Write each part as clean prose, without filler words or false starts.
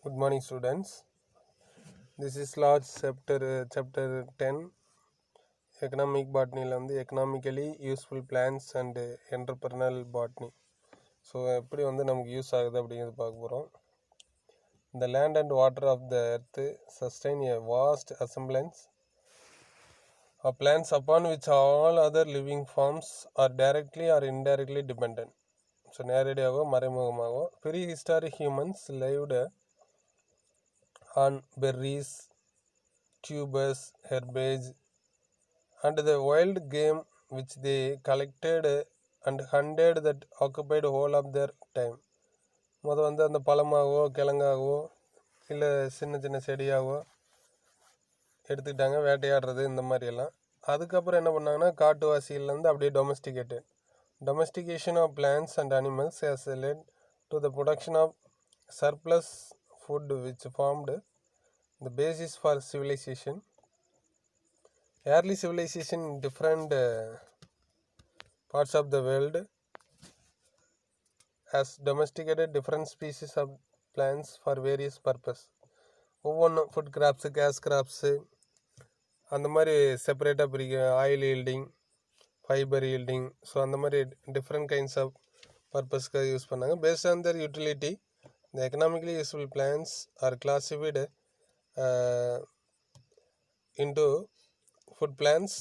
Good morning, students. This is large chapter 10 economic botany economically useful plants and entrepreneurial botany. So எப்படி நமக்கு use ஆகுது அப்படிங்கிறது பார்க்க போகிறோம். The land and water of the earth sustain a vast assemblance of plants upon which all other living forms are directly or indirectly dependent. So நேரடியாகவோ மறைமுகமாகவோ prehistoric humans lived on berries, tubers, herbage, and the wild game which they collected and hunted that occupied whole of their time. அந்த பழமாகவோ கிழங்காகவோ இல்லை சின்ன சின்ன செடியாகவோ எடுத்துக்கிட்டாங்க, வேட்டையாடுறது இந்த மாதிரியெல்லாம். அதுக்கப்புறம் என்ன பண்ணாங்கன்னா காட்டுவாசிகள்லேருந்து அப்படியே domestication of plants and animals has led to the production of surplus food which formed the basis for civilization. Early civilization in different parts of the world has domesticated different species of plants for various purpose. ஒவ்வொன்றும் food crops, cash crops அந்த மாதிரி செப்பரேட்டாக பிரிக்க, oil yielding, fibre yielding, so அந்த மாதிரி different kinds of பர்பஸ்க்காக use பண்ணாங்க. Based on their utility the economically useful plants are classified into food plants,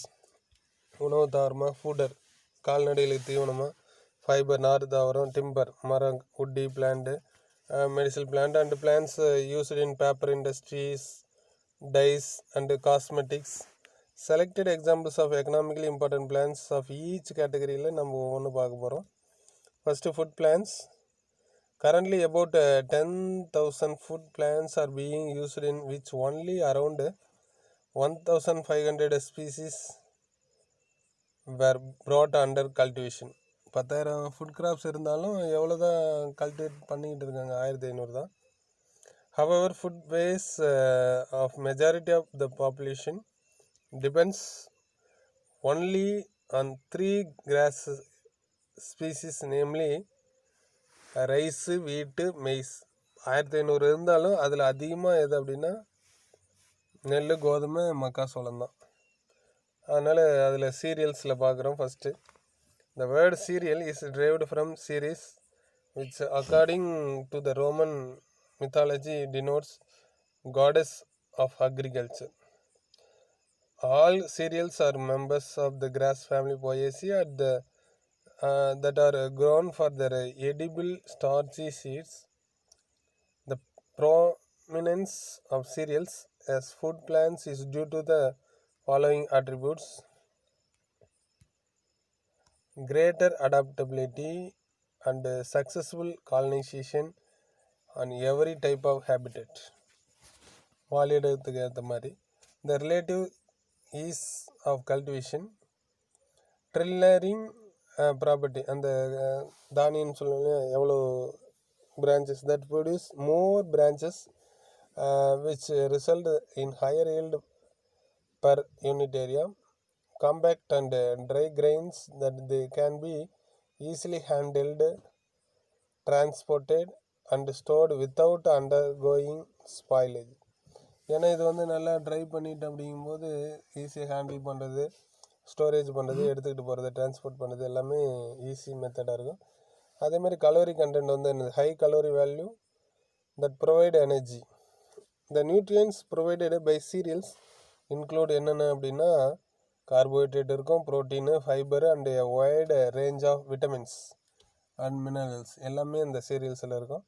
உணவு தாவரமாக, ஃபுடர் கால்நடைகளுக்கு தீவனமாக, ஃபைபர் நார் தாவரம், டிம்பர் மரம், woody plant, medicinal plant and plants used in paper industries, dyes and cosmetics. Selected examples of economically important plants of each category நம்ம ஒவ்வொன்று பார்க்க போகிறோம். First, food plants. Currently about 10,000 food plants are being used in which only around 1,500 species were brought under cultivation. 10,000 food graphs இருந்தாலும் எவ்வளோ தான் cultivate பண்ணிக்கிட்டு இருக்காங்க? 1,500 தான். However, food base of majority of the population depends only on 3 grass species, namely rice, wheat, maize. 1,500 இருந்தாலும் அதில் அதிகமாக எது அப்படின்னா நெல், கோதுமை, மக்காசோளம் தான். அதனால் அதில் சீரியல்ஸில் பார்க்குறோம். First the word cereal is derived from ceres, which according to the Roman mythology denotes goddess of agriculture. All cereals are members of the grass family Poaceae that are grown for their edible starchy seeds. The prominence of cereals as food plants is due to the following attributes: greater adaptability and successful colonization on every type of habitat. வாழிடத்துக்கு ஏற்ற மாதிரி. The relative ease of cultivation, trillering property, அந்த தானியம்னு சொல்லணும்னா எவ்வளோ branches that produce more branches which result in higher yield per unit area, compact and dry grains that they can be easily handled, transported and stored without undergoing spoilage. ஏன்னா இது நல்லா try பண்ணிட்டு அப்படிங்கும்போது ஈஸியாக handle பண்ணுறது, storage பண்ணுறது, எடுத்துக்கிட்டு போகிறது, டிரான்ஸ்போர்ட் பண்ணுறது எல்லாமே ஈஸி மெத்தடாக இருக்கும். அதேமாதிரி கலோரி கண்டென்ட் என்னது, high calorie value that provide energy. The nutrients provided by cereals include என்னென்ன அப்படின்னா கார்போஹைட்ரேட் இருக்கும், protein, fibre and wide range of vitamins and minerals எல்லாமே இந்த சீரியல்ஸில் இருக்கும்.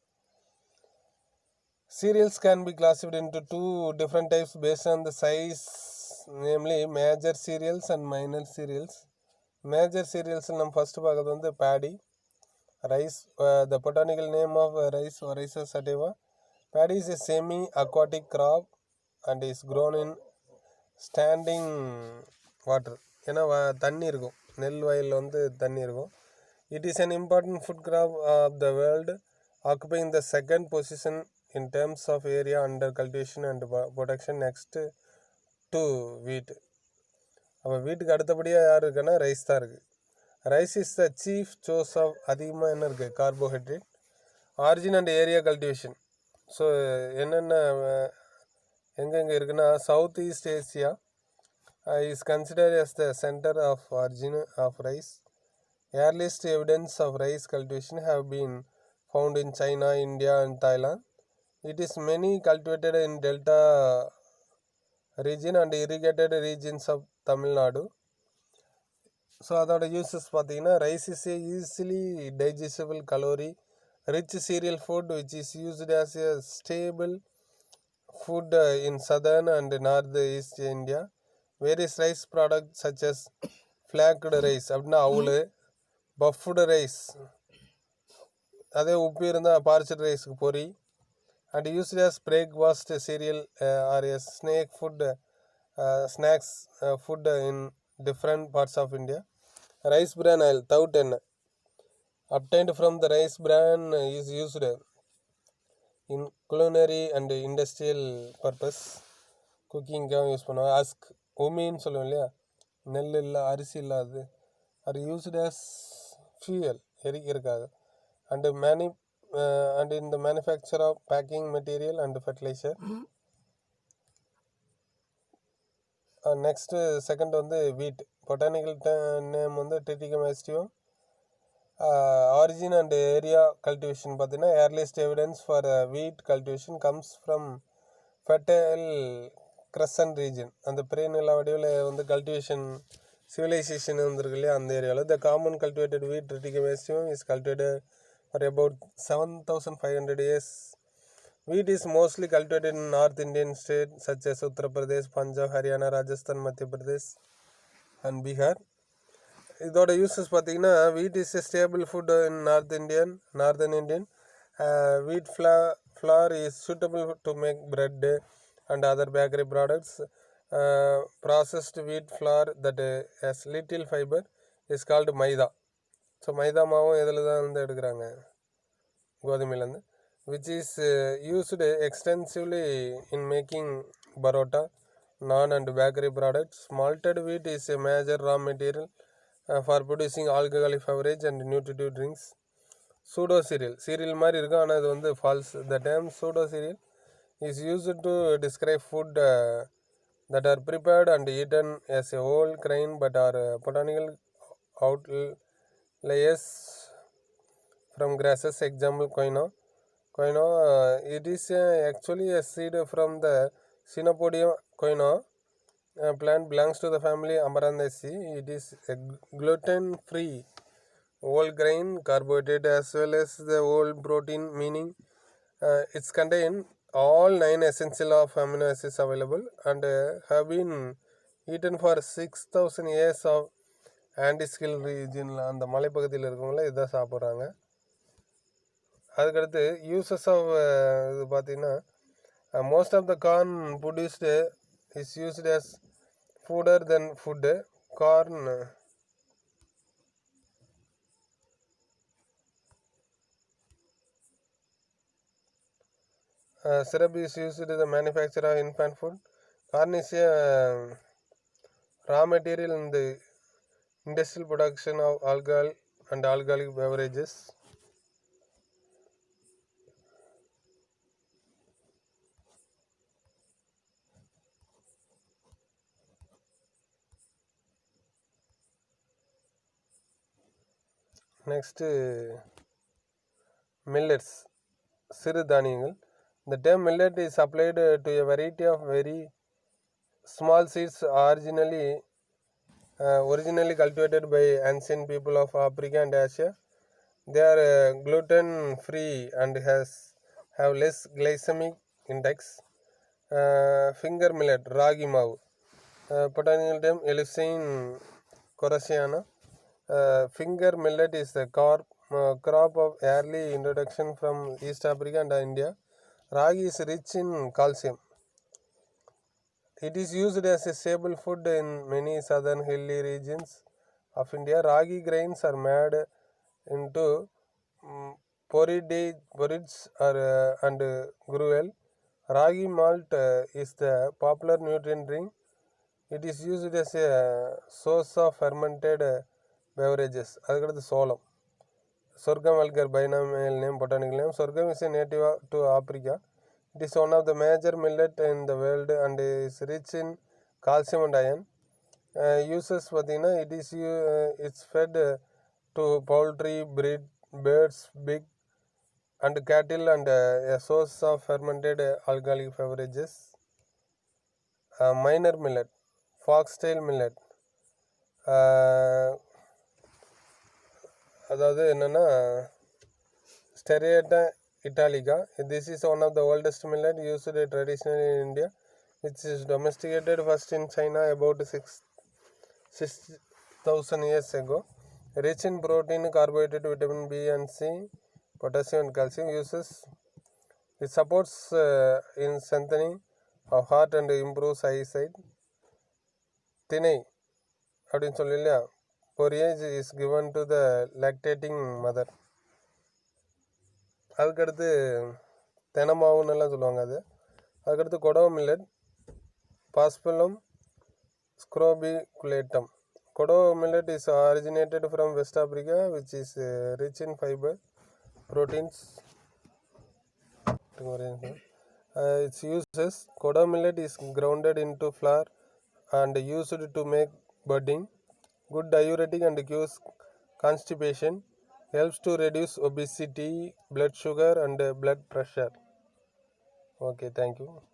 Cereals can be classified into 2 different types based on the size, namely major cereals and minor cereals. Major cereals நம்ம first பார்க்குறது paddy, rice. The botanical name of rice, Oryza sativa. Paddy is a semi-aquatic crop and is grown in standing water. ஏன்னா தண்ணி இருக்கும், நெல் வயலில் தண்ணி இருக்கும். It is an important food crop of the world, occupying the second position in terms of area under cultivation and production next to wheat. அப்போ வீட்டுக்கு அடுத்தபடியாக யார் இருக்குன்னா ரைஸ் தான் இருக்குது. Rice is the chief source of அதிகமாக என்ன இருக்குது, carbohydrate. Origin and area cultivation. So என்னென்ன எங்கெங்கே இருக்குன்னா, south east Asia is considered as the center of origin of rice. Earliest evidence of rice cultivation have been found in China, India and Thailand. It is many cultivated in delta region and irrigated regions of Tamil Nadu. So அதோட uses பார்த்தீங்கன்னா, rice is a easily digestible calorie rich cereal food which is used as a staple food in southern and north east India. Various rice product such as flaked rice அப்படின்னா அவுளு, puffed rice, அதே உப்பு இருந்தால் parched ரைஸுக்கு பொரி, and used as breakfast cereal or a snacks food in different parts of India. Rice bran oil, tout எண்ணெய் obtained from the rice bran is used in culinary and industrial purpose. குக்கிங்காக use பண்ணுவாங்க. Husk உமின்னு சொல்லுவோம் இல்லையா, நெல் இல்லை அரிசி இல்லாது, அது யூஸ்டு ஆஸ் ஃபியூயல் எரிக்கிறதுக்காக. And in the manufacture of packing material and fertilizer. Next second வந்து வீட். பொட்டானிக்கல் நேம் வந்து Triticum aestivum. Origin and area cultivation பார்த்தீங்கன்னா, earliest evidence for wheat cultivation comes from Fertile Crescent region. அந்த பிரேநிலா வடிவில் வந்து cultivation civilisation வந்துருக்கு இல்லையா, அந்த ஏரியாவில். The common cultivated wheat Triticum aestivum is cultivated for about 7,500 years. Wheat is mostly cultivated in North Indian states such as Uttar Pradesh, Punjab, Haryana, Rajasthan, Madhya Pradesh and Bihar. இதோட uses பார்த்தீங்கன்னா, wheat is a staple food in northern Indian. Wheat flour is suitable to make bread and other bakery products. Processed wheat flour that has little fiber is called maida. So maida மாவும் இதில் தான் வந்து எடுக்கிறாங்க, கோதுமையிலேருந்து. which is used extensively in making parota, naan and bakery products. Malted wheat is a major raw material for producing alcoholic beverage and nutritive drinks. Pseudo cereal மாதிரி இருக்கும், ஆனால் இது வந்து false. The term pseudo cereal is used to describe food that are prepared and eaten as a whole grain but are botanical outliers from grasses. Example, quinoa. It is actually a seed from the Chenopodium quinoa plant, belongs to the family Amarantaceae. It is a gluten-free whole grain carbohydrate as well as the whole protein, meaning it's contain all 9 essential of amino acids available and have been eaten for 6,000 years of Andes-Hill region. அந்த மலைப்பகுதியில் இருக்கவங்கள இதான் சாப்பிட்றாங்க. அதுக்கடுத்து uses of இது பார்த்தீங்கன்னா, most of the corn produced is used as fodder then food. Corn syrup is used in the manufacture of infant food. Corn is a raw material in the industrial production of alcohol and alcoholic beverages. Next millets, சிறு தானியங்கள். The term millet is applied to a variety of very small seeds originally cultivated by ancient people of Africa and Asia. They are gluten-free and have less glycemic index. Finger millet, ragi mavu. Botanical term Eleusine coraceana. Finger millet is the crop of early introduction from East Africa and India. Ragi is rich in calcium. It is used as a staple food in many southern hilly regions of India. Ragi grains are made into porridge and gruel. Ragi malt is the popular nutrient drink. It is used as a source of fermented beverages. அதுக்கடுத்து சோளம். Sorghum vulgar binomial name, botanical name. Sorghum is a native to Africa. It is one of the major millet in the world and is rich in calcium and iron. Uses பார்த்தீங்கன்னா it's fed to poultry, breed, birds, pig and cattle and a source of fermented alcoholic beverages. Minor millet, foxtail millet. அதாவது என்னென்னா Stereata italica. This is one of the oldest millet used traditionally in India. It is domesticated first in China about 6,000 years ago. Rich in protein, carbohydrate, vitamin B and C, potassium and calcium. It supports in strengthening of heart and improves eyesight. திணை அப்படின்னு சொல்லி இல்லையா, porridge is given to the lactating mother. அதுக்கடுத்து தெனமாவுன்னெல்லாம் சொல்லுவாங்க. அதுக்கடுத்து கொடோ millet, பாஸ்பலம் scrobiculatum. Kodo millet is originated from West Africa, which is rich in fiber, proteins. Its uses: Kodo millet is grounded into flour and used to make pudding. Good diuretic and cures constipation. Helps to reduce obesity, blood sugar and blood pressure. Okay, thank you.